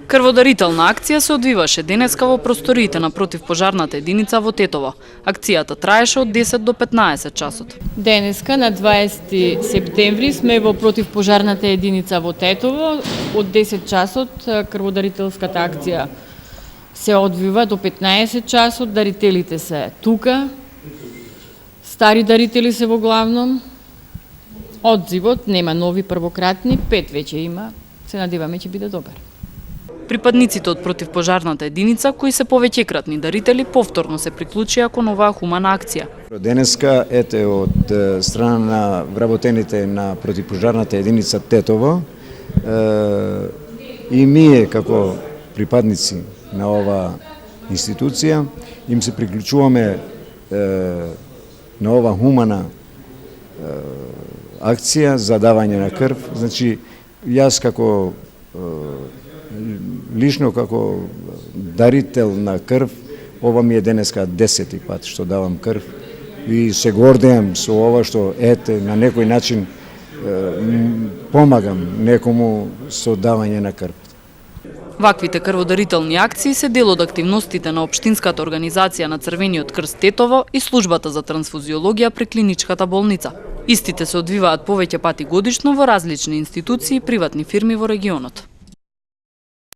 Крводарителна акција се одвиваше денеска во просториите на противпожарната единица во Тетово. Акцијата траеше од 10 до 15 часот. Денеска на 20 септември сме во противпожарната единица во Тетово. Од 10 часот крводарителската акција се одвива до 15 часот. Дарителите се тука. Стари дарители се во главном. Одзивот нема нови првократни, 5 веќе има. Се надеваме ќе биде добар. Припадниците од противпожарната единица, кои се повеќекратни дарители, повторно се приклучија кон оваа хумана акција. Денеска од страна на вработените на противпожарната единица Тетово и ние како припадници на оваа институција им се приклучуваме на оваа хумана акција за давање на крв. Значи, јас како лично како дарител на крв, ова ми е денеска 10-ти пат што давам крв и се гордеам со ова што на некој начин помагам некому со давање на крв. Ваквите крводарителни акции се дел од активностите на Општинската организација на Црвениот крст Тетово и Службата за трансфузиологија при клиничката болница. Истите се одвиваат повеќе пати годишно во различни институции и приватни фирми во регионот.